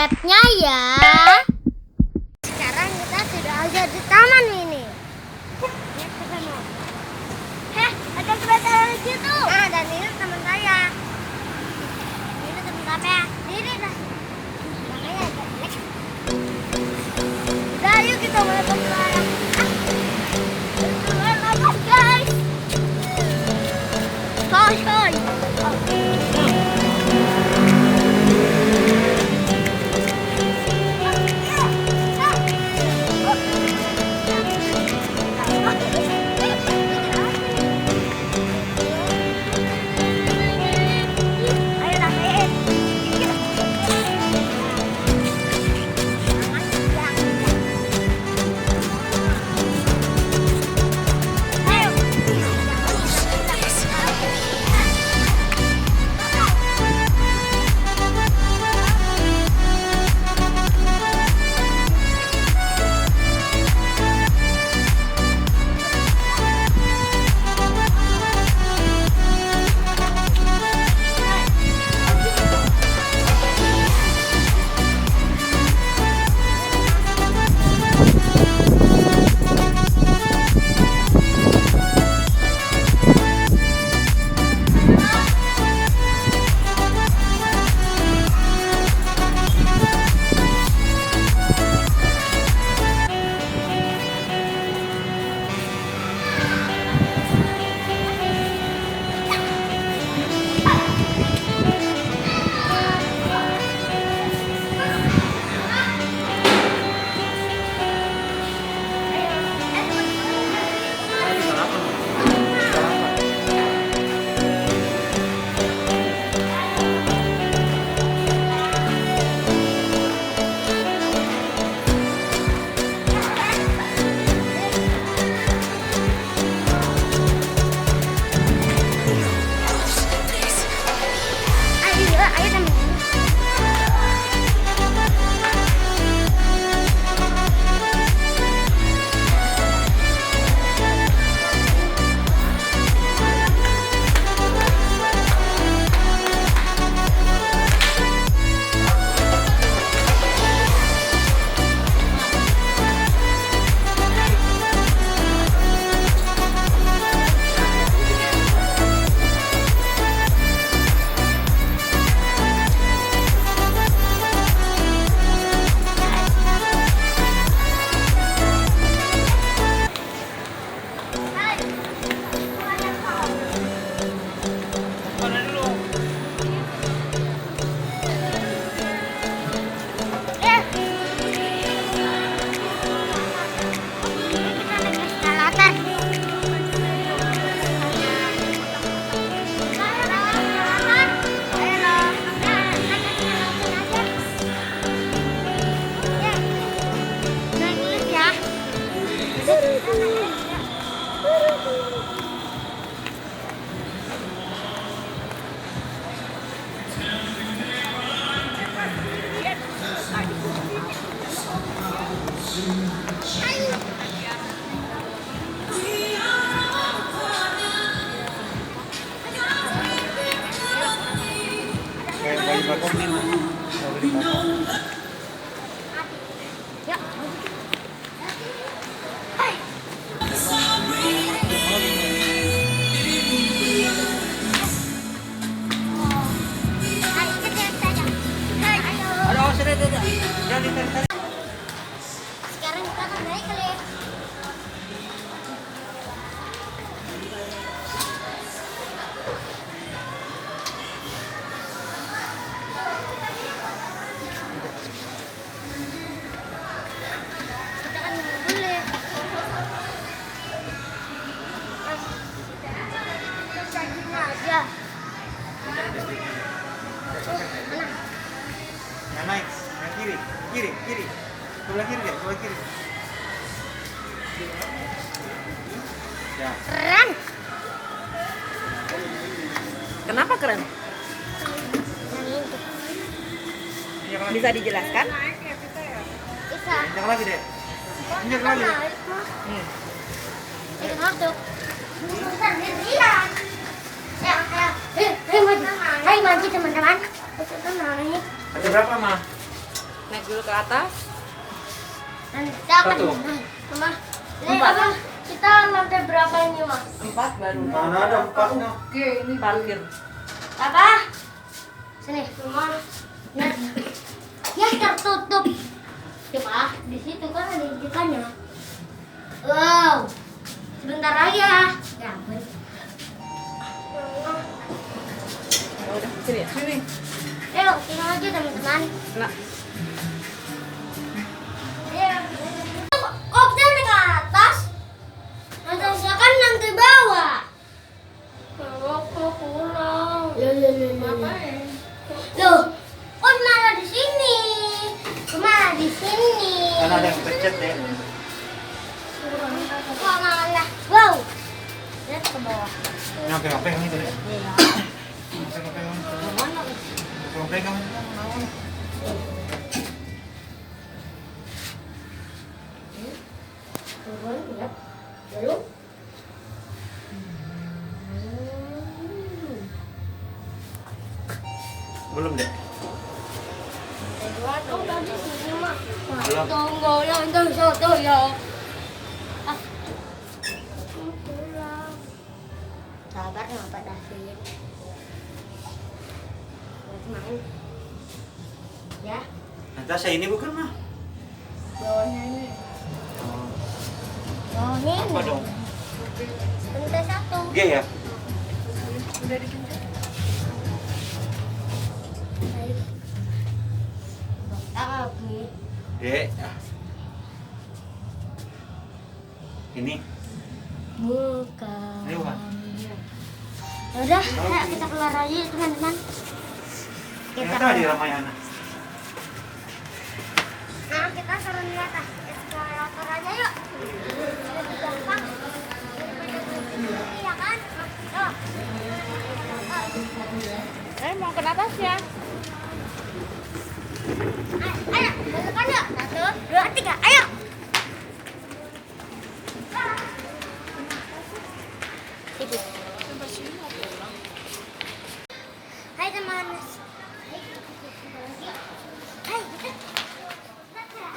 subscribe-nya ya. Sekarang kita sudah ada di taman ini. Lihat ke sana. Heh, ada kereta lucu tuh. Nah, dan ini teman saya. Ini teman saya. Ini dah. Makanya agak jelek. Udah, yuk kita mulai berjualan. Berjualan guys. Soy. Sekarang kita akan naik ke lift. Kita akan menunggu lift. Janjinya aja. Yang naik, yang kiri. Sebelah kiri deh, sebelah kiri. Ya. Keren. Kenapa keren? Yang itu. Bisa dijelaskan? Bisa. Injak lagi deh. Injak lagi. Itu masuk. Bukan gantian. Maju. Hai maju teman-teman. Kita naik. Ada berapa, Ma? Naik dulu ke atas. Nanti kita akan Satu. Mama, ini 4. apa? Kita lantai berapa ini, Ma? 4 baru. Mana ada 4-nya? Oke, ini parkir. Apa? Sini, Mama. Lihat. Ya, tertutup. Coba, di situ kan ada ikannya. Wow. Sebentar lagi ya. Ya ampun. Oh, udah sini. Sini. Ayo, tinggal aja teman-teman. Nah, Kok kita naik ke atas? Nanti kan nanti bawah. Aku pulang. Ngapain? Loh, kok malah di sini? Malah di sini. Kan ada yang pecet ya. Kok malah? Wow. Lihat ke bawah. Yang pegang-pegang itu ya. Iya. Pegang-pegang. Mana? Pegang-pegang itu. Turun, lihat. Lalu. Belum deh. Oh, tadi sini mah. Belum. Tunggu yang soto ya. Ah. Pulang. Sabar sama Pak David. Main. Ya, Natasha ini bukan mah? bawahnya ini. Bawahnya ini. Apa dong? Lantai 1. G ya? udah dipencet. Baik. Lagi. D. Ini. Bukan. Ini bukan. Udah, ayo kita keluar aja teman-teman. Ternyata di Ramayana. Nah, kita turun di atas eskalator aja yuk. Lebih gampang. Iya kan? Yuk. Mau ke atas ya? Ayo, balapan yuk. 1, 2, 3, ayo. Itu. Hai teman. Hai, kita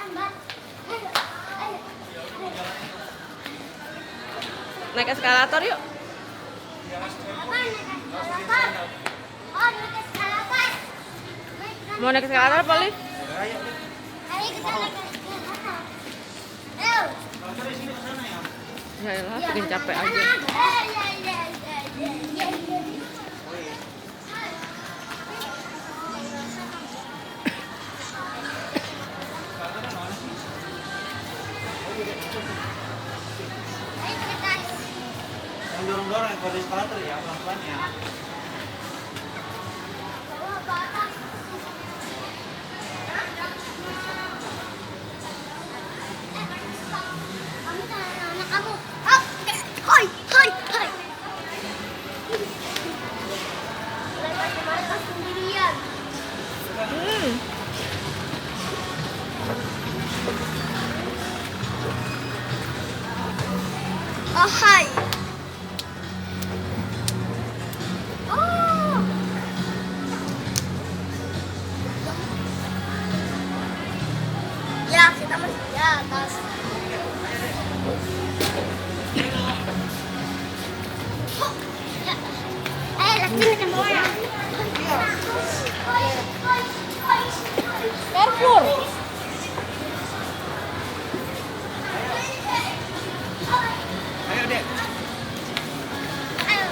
ambil. Ayo, ayo. Naik eskalator yuk. Apa naik eskalator? Oh, naik eskalator. Mau naik eskalator apa lift? Ayo. Ayo kita naik eskalator. Ayo. Ya elah, bikin capek aja. Yang dorong-dorong yang kode eskalator ya, pelan-pelan ya. Oh, hai. Oh. Ya, kita masih di atas. Ya. Ayo, let's go ke bawah. Carrefour. Ayo deh. Ayo.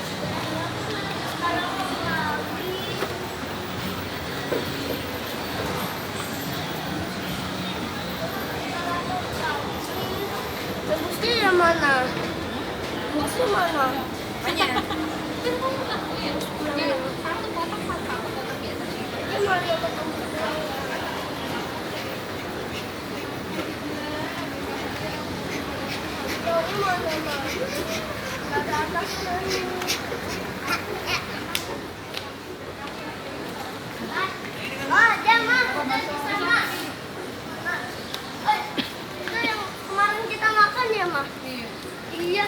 Bagusnya yang mana? Bagusnya mana? Hanya. Oh, jangan, udah sama. Itu yang kemarin kita makan ya, Ma? Iya.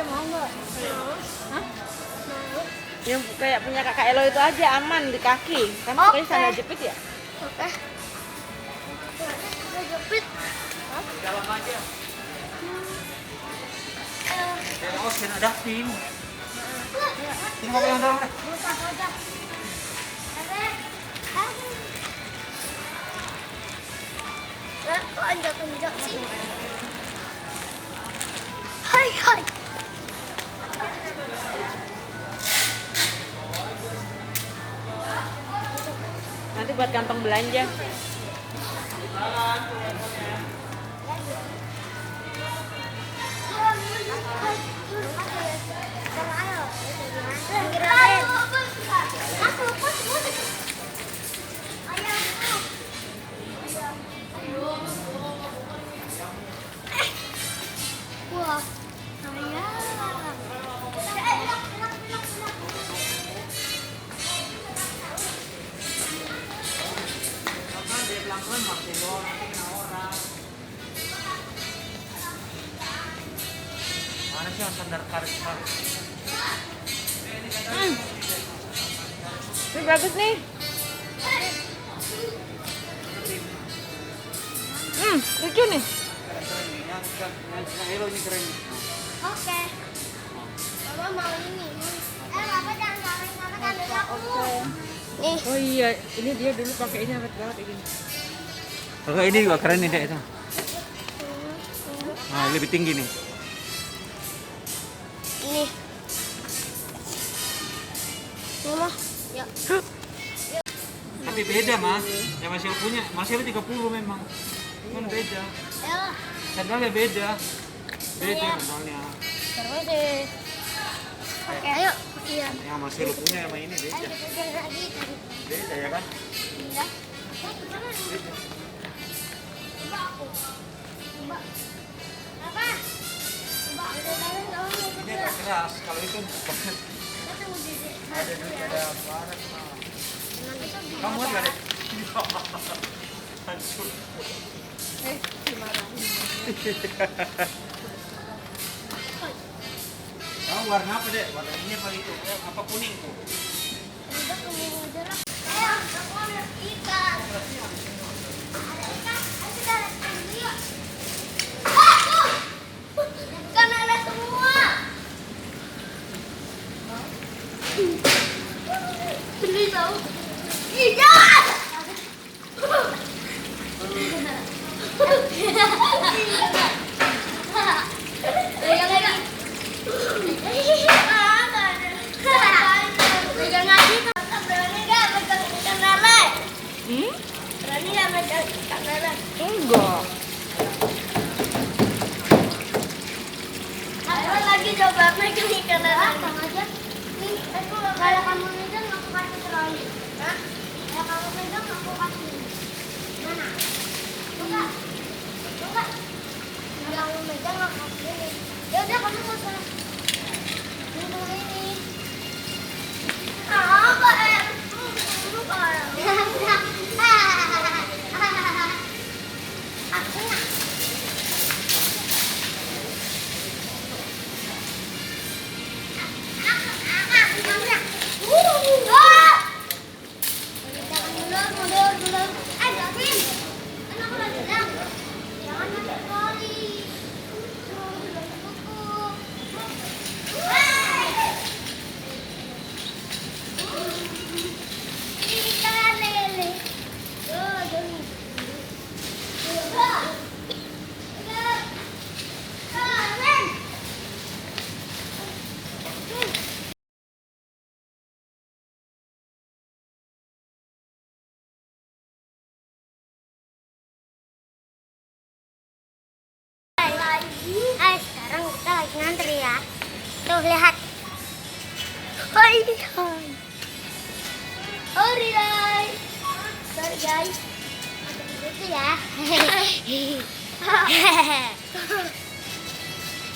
mau nggak? Hah? Yang kayak punya kakak Elo itu aja aman di kaki. Kamu Oke. pakai sandal jepit ya? Oke. Udah jepit. Di dalam aja. Oh, kena ada tim. Ini mau yang dalam deh. Buka aja. Kok anjak-anjak sih? Hai hai. Nanti buat kantong belanja. Wah, sayang. Karena dia pelan-pelan masih doang nanti kena orang. Mana sih yang standar karet? Ini bagus nih. Lucu nih. Keren nih, yang hero ini keren nih. Oke. Mama mau ini. Papa jangan salah-salahkan dulu aku. Nih. Oh iya, ini dia dulu pakai ini awet banget ini. Oke, ini juga keren nih, Dek. Itu. Nah, lebih tinggi nih. Ini. Mama. Ya. Tapi beda, Mas. Yang Mas Hero punya, Mas Hero 30 memang. Kan beda. Ya. Sandalnya beda. Beda Iya. sandalnya. Terus deh. Oke, ayo. Iya. Yang Mas Hero punya sama ini Ayo beda. kita jalan lagi tadi. Beda ya kan? Iya. Beda. Coba aku. Coba. Apa? Coba aku jalan dong. Ini agak keras. Kalau itu bukan. Ada barat. Kamu buat nggak, Dek? Hancur. Kamu warna apa, Dek? Warna ini apa itu? Apa kuning tuh? Ayo, aku ambil ikan. Ada ikan? Ayo kita lihat dulu yuk. Ikan ada semua. Beli tahu? Ikan! Pegang lagi. Pegang lagi. Berani nggak pegang ikan lele? Berani nggak pegang ikan lele? Enggak. Ayo lagi coba pegang ikan lele. Aja. Nih, kalau kamu megang aku kasih terlalu. Hah? Kalau kamu megang aku kasih. Mana? Buka. Buka. Kalau kamu megang aku kasih. Ya udah kamu nggak usah. Ini. Apa aku nak. Sekarang kita lagi ngantri ya. Tuh lihat. Hai hai. Sorry guys. Sorry guys. Itu ya.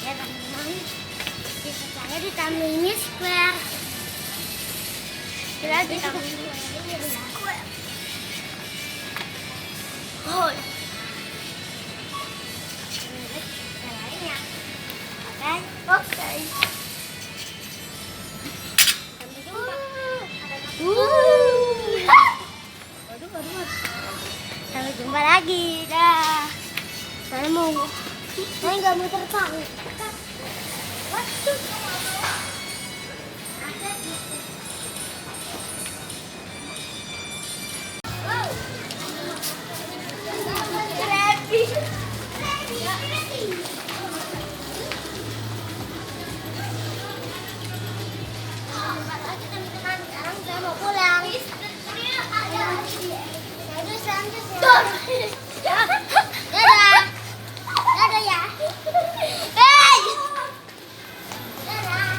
Ya teman-teman. Bisa saya di Taman Mini Square. Kita di Taman Mini Square. Oh. Oke. mau terbang. Waduh. Wow. Teman-teman, sekarang saya mau pulang. Dadah. Dadah ya. Hey. Dadah.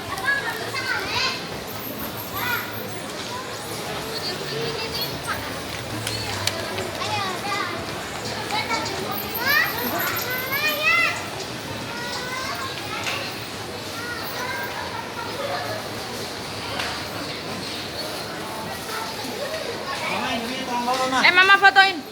Abang nggak bisa kan, Nek? Ayo, dah. Dadah semua. Semuanya. Mama ini tolong bawa, Ma. Mama fotoin.